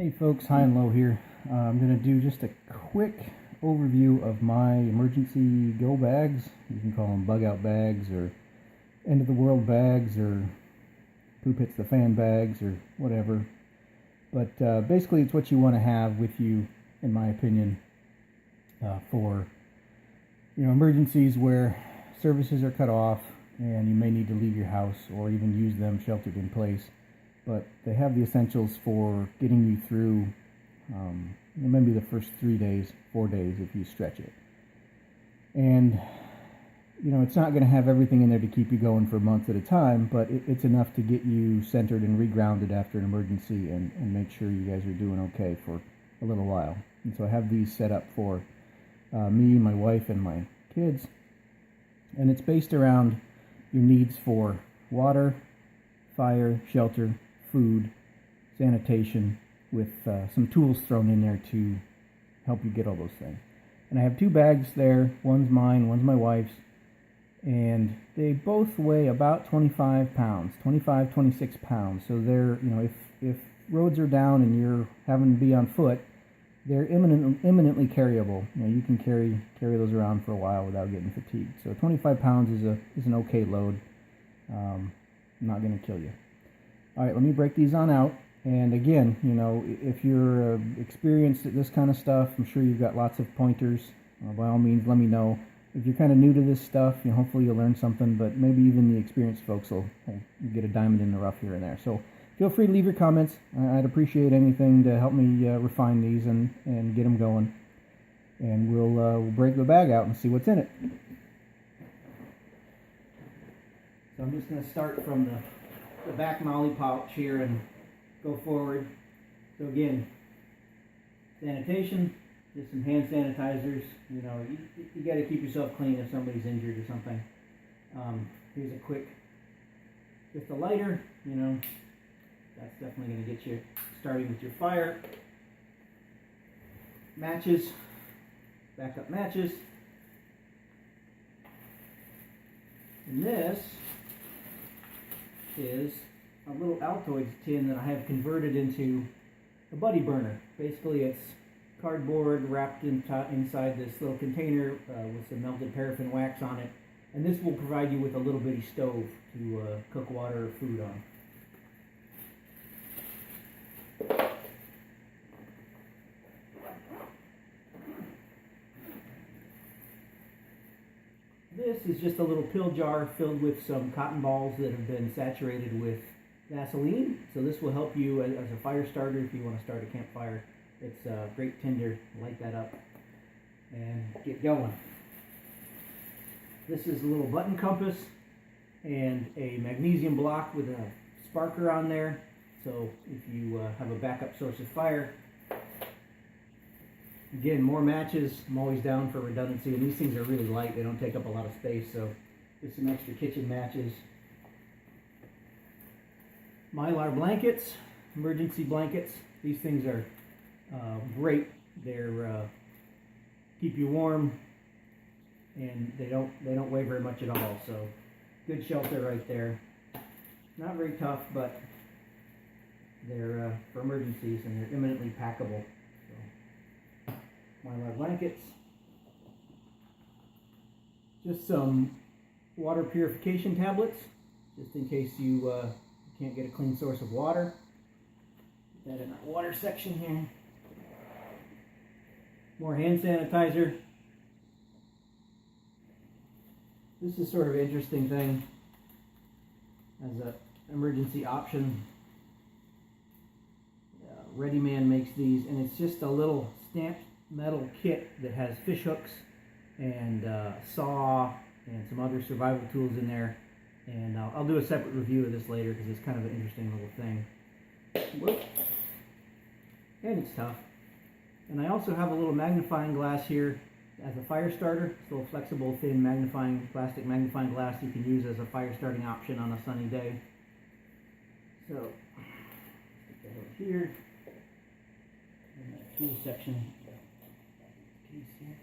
Hey folks, high and low here. I'm going to do just a quick overview of my emergency go bags. You can call them bug out bags or end of the world bags or poop hits the fan bags or whatever. But basically it's what you want to have with you, in my opinion, for emergencies where services are cut off and you may need to leave your house or even use them sheltered in place. But they have the essentials for getting you through maybe the first 3 days, 4 days if you stretch it. And it's not going to have everything in there to keep you going for months at a time, but it's enough to get you centered and regrounded after an emergency and make sure you guys are doing okay for a little while. And so I have these set up for me, my wife, and my kids. And it's based around your needs for water, fire, shelter, food, sanitation, with some tools thrown in there to help you get all those things. And I have 2 bags there. One's mine, one's my wife's. And they both weigh about 25 pounds, 25, 26 pounds. So they're, if roads are down and you're having to be on foot, they're eminently carryable. You can carry those around for a while without getting fatigued. So 25 pounds is an okay load. Not going to kill you. All right, let me break these on out. And again, if you're experienced at this kind of stuff, I'm sure you've got lots of pointers. By all means, let me know. If you're kind of new to this stuff, hopefully you'll learn something, but maybe even the experienced folks will get a diamond in the rough here and there. So feel free to leave your comments. I'd appreciate anything to help me refine these and get them going. And we'll break the bag out and see what's in it. So I'm just going to start from the back molly pouch here and go forward. So again, sanitation, just some hand sanitizers. You got to keep yourself clean if somebody's injured or something. Here's a quick, just a lighter. That's definitely going to get you starting with your fire. Matches, backup matches. And this is a little Altoids tin that I have converted into a buddy burner. Basically, it's cardboard wrapped inside this little container with some melted paraffin wax on it, and this will provide you with a little bitty stove to cook water or food on. This is just a little pill jar filled with some cotton balls that have been saturated with Vaseline. So this will help you as a fire starter if you want to start a campfire. It's a great tinder. Light that up and get going. This is a little button compass and a magnesium block with a sparker on there. So if you have a backup source of fire. Again, more matches. I'm always down for redundancy, and these things are really light. They don't take up a lot of space, so just some extra kitchen matches. Mylar blankets, emergency blankets. These things are great. They're keep you warm, and they don't weigh very much at all. So good shelter right there. Not very tough, but they're for emergencies, and they're eminently packable. Mylar blankets. Just some water purification tablets, just in case you can't get a clean source of water. Put that in our water section here. More hand sanitizer. This is sort of an interesting thing as an emergency option. Ready Man makes these, and it's just a little stamped metal kit that has fish hooks and saw and some other survival tools in there, and I'll do a separate review of this later because it's kind of an interesting little thing. Whoop. And it's tough. And I also have a little magnifying glass here as a fire starter. It's a little flexible, thin plastic magnifying glass you can use as a fire starting option on a sunny day. So stick that over here in that tool section. Here.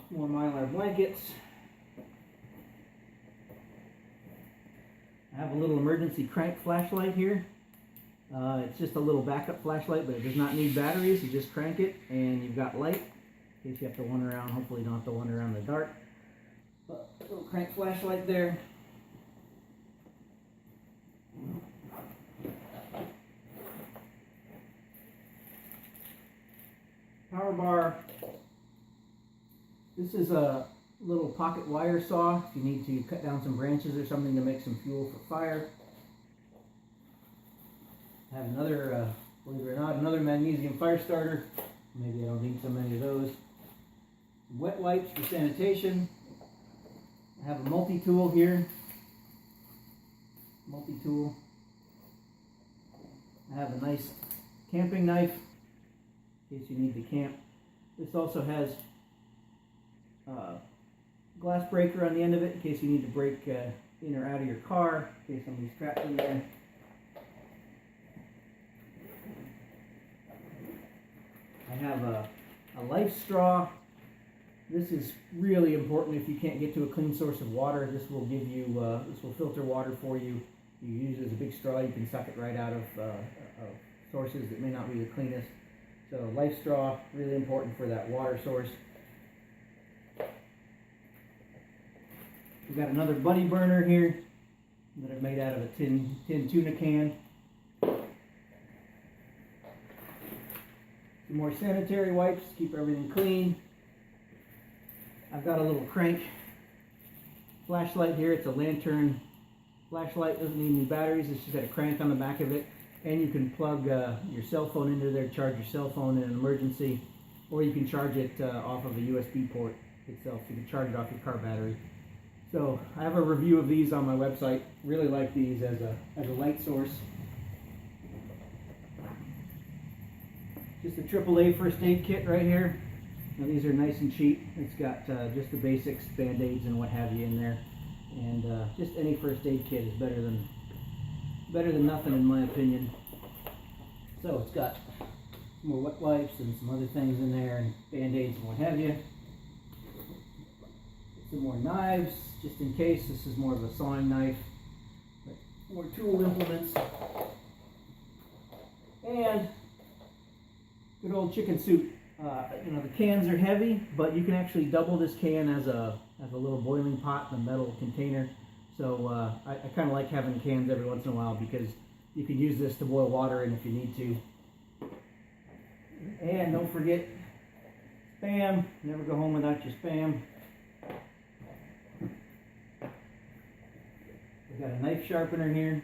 More Mylar blankets. I have a little emergency crank flashlight here. It's just a little backup flashlight, but it does not need batteries. You just crank it and you've got light in case you have to wander around. Hopefully you don't have to wander around in the dark. But a little crank flashlight there. Power bar. This is a little pocket wire saw if you need to cut down some branches or something to make some fuel for fire. I have another, believe it or not, another magnesium fire starter. Maybe I don't need so many of those. Wet wipes for sanitation. I have a multi-tool here. Multi-tool. I have a nice camping knife in case you need to camp. This also has a glass breaker on the end of it in case you need to break in or out of your car, in case somebody's trapped in there. I have a life straw. This is really important if you can't get to a clean source of water. This will give you, this will filter water for you. You use it as a big straw. You can suck it right out of sources that may not be the cleanest. So life straw, really important for that water source. We've got another buddy burner here that I've made out of a tin tuna can. Some more sanitary wipes to keep everything clean. I've got a little crank flashlight here. It's a lantern flashlight. Doesn't need any batteries. It's just got a crank on the back of it. And you can plug your cell phone into there, charge your cell phone in an emergency. Or you can charge it off of a USB port itself. So you can charge it off your car battery. So I have a review of these on my website. Really like these as a light source. Just a AAA first aid kit right here. Now these are nice and cheap. It's got just the basics, band-aids and what have you in there. And just any first aid kit is better than nothing in my opinion. So it's got some more wet wipes and some other things in there and band-aids and what have you. Some more knives, just in case. This is more of a sawing knife. But more tool implements. And good old chicken soup. You know, the cans are heavy, but you can actually double this can as a little boiling pot in a metal container. So I kind of like having cans every once in a while because you can use this to boil water in if you need to. And don't forget Spam. Never go home without your Spam. We've got a knife sharpener here.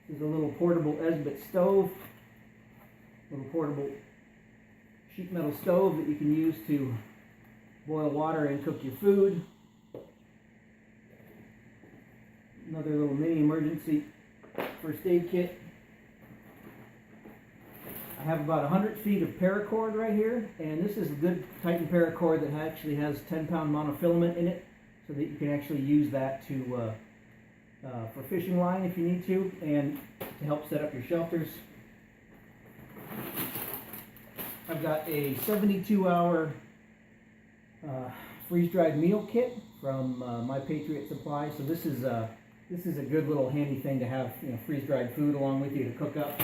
This is a little portable Esbit stove. Little portable sheet metal stove that you can use to boil water and cook your food. Another little mini emergency first aid kit. I have about 100 feet of paracord right here, and this is a good Titan paracord that actually has 10-pound monofilament in it, so that you can actually use that to for fishing line if you need to, and to help set up your shelters. I've got a 72-hour freeze-dried meal kit from My Patriot Supply. So this is a good little handy thing to have, you know, freeze-dried food along with you to cook up.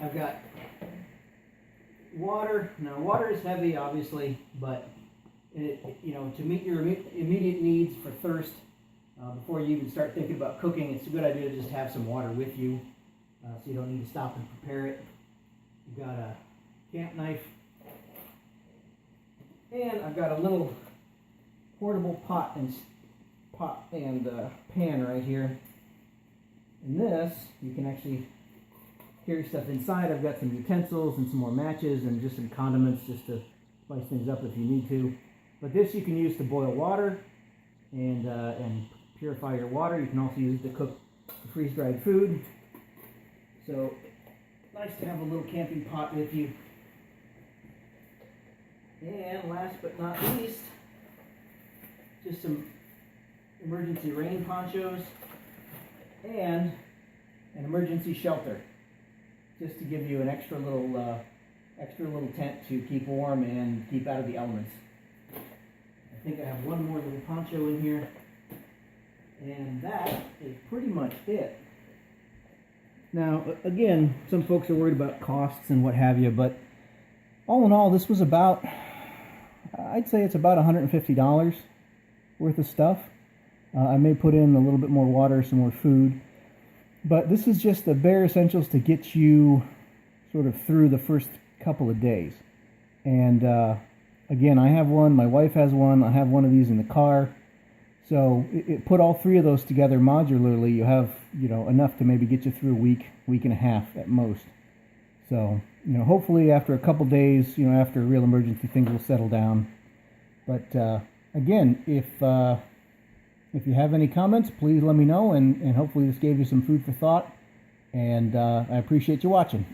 I've got water. Now, water is heavy, obviously, but you know, to meet your immediate needs for thirst, before you even start thinking about cooking, it's a good idea to just have some water with you, so you don't need to stop and prepare it. You've got a camp knife, and I've got a little portable pot and pan right here. And this, you can actually carry stuff inside. I've got some utensils and some more matches and just some condiments just to spice things up if you need to. But this you can use to boil water and purify your water. You can also use it to cook the freeze-dried food. So nice to have a little camping pot with you. And last but not least, just some emergency rain ponchos and an emergency shelter, just to give you an extra little extra little tent to keep warm and keep out of the elements. I think I have one more little poncho in here, and that is pretty much it. Now, again, some folks are worried about costs and what have you, but all in all, this was about, I'd say it's about $150 worth of stuff. I may put in a little bit more water, some more food, but this is just the bare essentials to get you sort of through the first couple of days. And again, I have one, my wife has one, I have one of these in the car. So it put all three of those together modularly, you have, enough to maybe get you through a week, week and a half at most. So, hopefully after a couple days, after a real emergency, things will settle down. But again, if you have any comments, please let me know, and hopefully this gave you some food for thought. And I appreciate you watching.